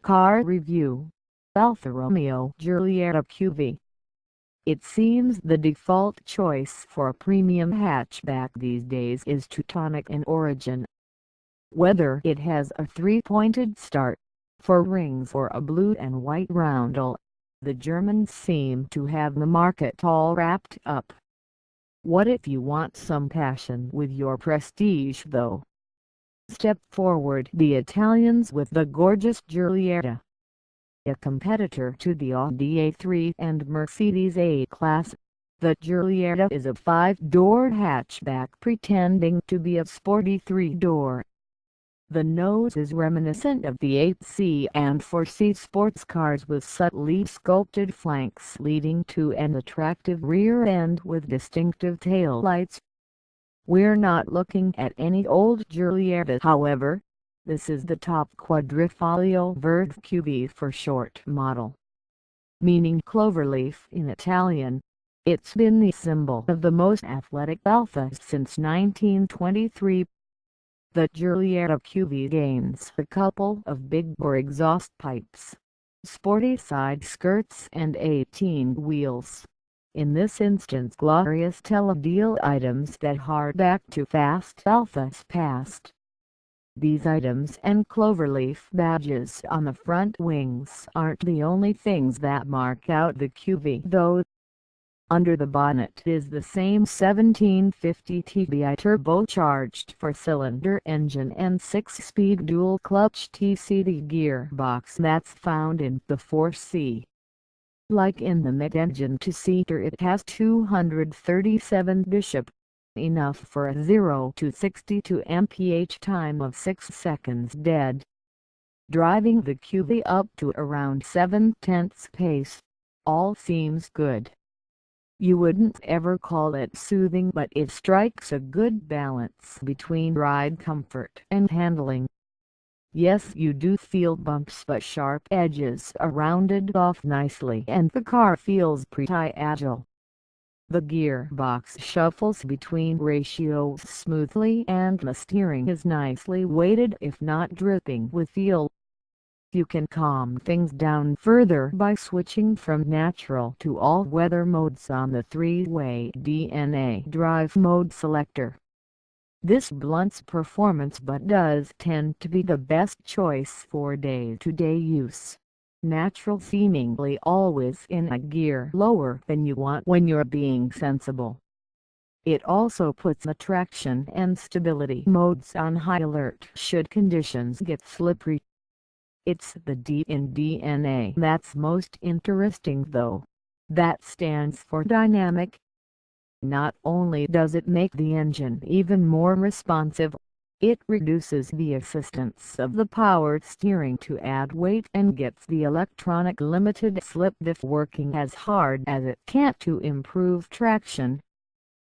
Car Review. Alfa Romeo Giulietta QV. It seems the default choice for a premium hatchback these days is Teutonic in origin. Whether it has a three-pointed start, four rings or a blue and white roundel, the Germans seem to have the market all wrapped up. What if you want some passion with your prestige though? Step forward the Italians with the gorgeous Giulietta. A competitor to the Audi A3 and Mercedes A-Class, the Giulietta is a 5-door hatchback pretending to be a sporty 3-door. The nose is reminiscent of the 8C and 4C sports cars with subtly sculpted flanks leading to an attractive rear end with distinctive tail lights. We're not looking at any old Giulietta, however. This is the top quadrifoglio verde QV for short model, meaning cloverleaf in Italian. It's been the symbol of the most athletic Alfa since 1923. The Giulietta QV gains a couple of big bore exhaust pipes, sporty side skirts and 18 wheels. In this instance, glorious teledeal items that hardback to fast Alfas past. These items and cloverleaf badges on the front wings aren't the only things that mark out the QV though. Under the bonnet is the same 1750 TDI turbocharged 4-cylinder engine and 6-speed dual-clutch TCD gearbox that's found in the 4C. Like in the mid-engine two-seater, it has 237 bishop, enough for a 0 to 62 mph time of 6 seconds dead. Driving the QV up to around 7/10 pace, all seems good. You wouldn't ever call it soothing, but it strikes a good balance between ride comfort and handling. Yes, you do feel bumps, but sharp edges are rounded off nicely and the car feels pretty agile. The gearbox shuffles between ratios smoothly and the steering is nicely weighted if not dripping with feel. You can calm things down further by switching from natural to all-weather modes on the 3-way DNA drive mode selector. This blunts performance but does tend to be the best choice for day-to-day use. Natural seemingly always in a gear lower than you want when you're being sensible. It also puts the traction and stability modes on high alert should conditions get slippery. It's the D in DNA that's most interesting though. That stands for dynamic. Not only does it make the engine even more responsive, it reduces the assistance of the powered steering to add weight and gets the electronic limited slip diff working as hard as it can to improve traction.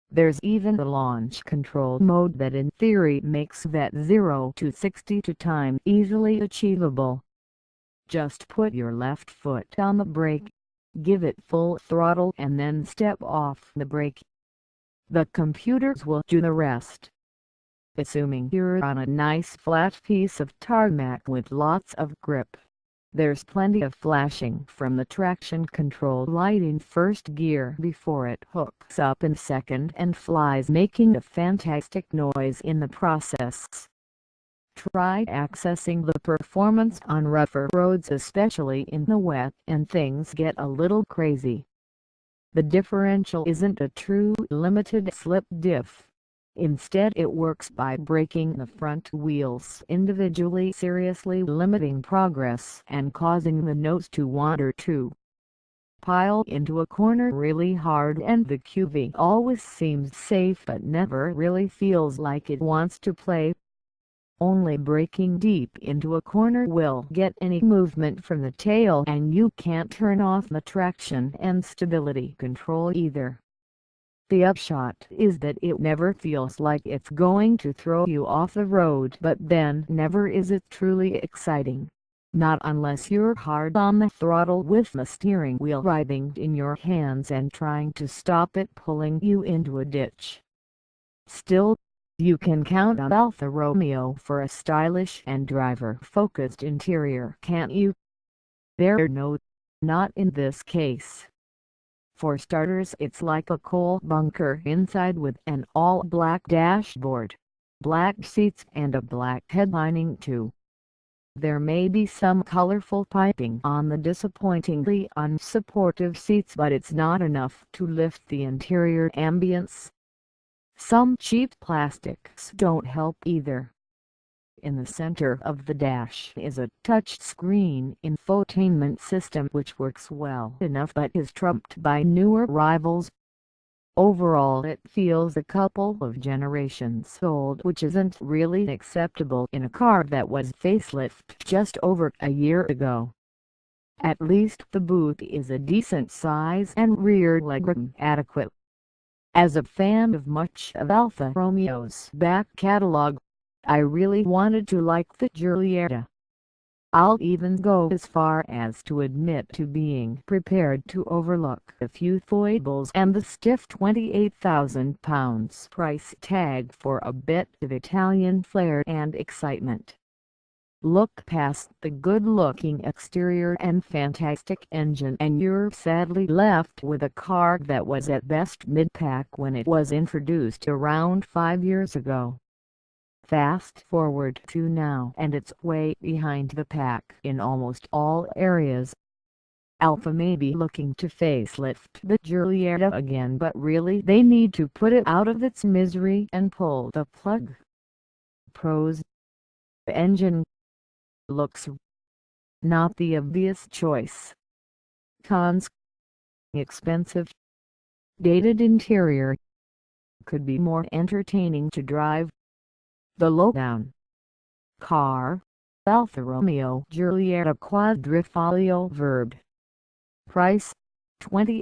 There's even the launch control mode that in theory makes that 0 to 62 time easily achievable. Just put your left foot on the brake, give it full throttle and then step off the brake. The computers will do the rest. Assuming you're on a nice flat piece of tarmac with lots of grip, there's plenty of flashing from the traction control light in first gear before it hooks up in second and flies, making a fantastic noise in the process. Try accessing the performance on rougher roads, especially in the wet, and things get a little crazy. The differential isn't a true limited slip diff. Instead, it works by braking the front wheels individually, seriously limiting progress and causing the nose to wander to pile into a corner really hard, and the QV always seems safe but never really feels like it wants to play. Only braking deep into a corner will get any movement from the tail, and you can't turn off the traction and stability control either. The upshot is that it never feels like it's going to throw you off the road, but then never is it truly exciting. Not unless you're hard on the throttle with the steering wheel writhing in your hands and trying to stop it pulling you into a ditch. Still, You can count on Alfa Romeo for a stylish and driver-focused interior, can't you? Not in this case. For starters, it's like a coal bunker inside with an all-black dashboard, black seats and a black headlining too. There may be some colorful piping on the disappointingly unsupportive seats, but it's not enough to lift the interior ambience. Some cheap plastics don't help either. In the center of the dash is a touchscreen infotainment system which works well enough but is trumped by newer rivals. Overall, it feels a couple of generations old, which isn't really acceptable in a car that was facelifted just over a year ago. At least the boot is a decent size and rear legroom adequate. As a fan of much of Alfa Romeo's back catalog, I really wanted to like the Giulietta. I'll even go as far as to admit to being prepared to overlook a few foibles and the stiff £28,000 price tag for a bit of Italian flair and excitement. Look past the good-looking exterior and fantastic engine and you're sadly left with a car that was at best mid-pack when it was introduced around 5 years ago. Fast forward to now and it's way behind the pack in almost all areas. Alfa may be looking to facelift the Giulietta again, but really they need to put it out of its misery and pull the plug. Pros: engine looks, not the obvious choice. Cons: expensive. Dated interior, could be more entertaining to drive. The lowdown. Car: Alfa Romeo Giulietta quadrifoglio verde. Price: $28,000.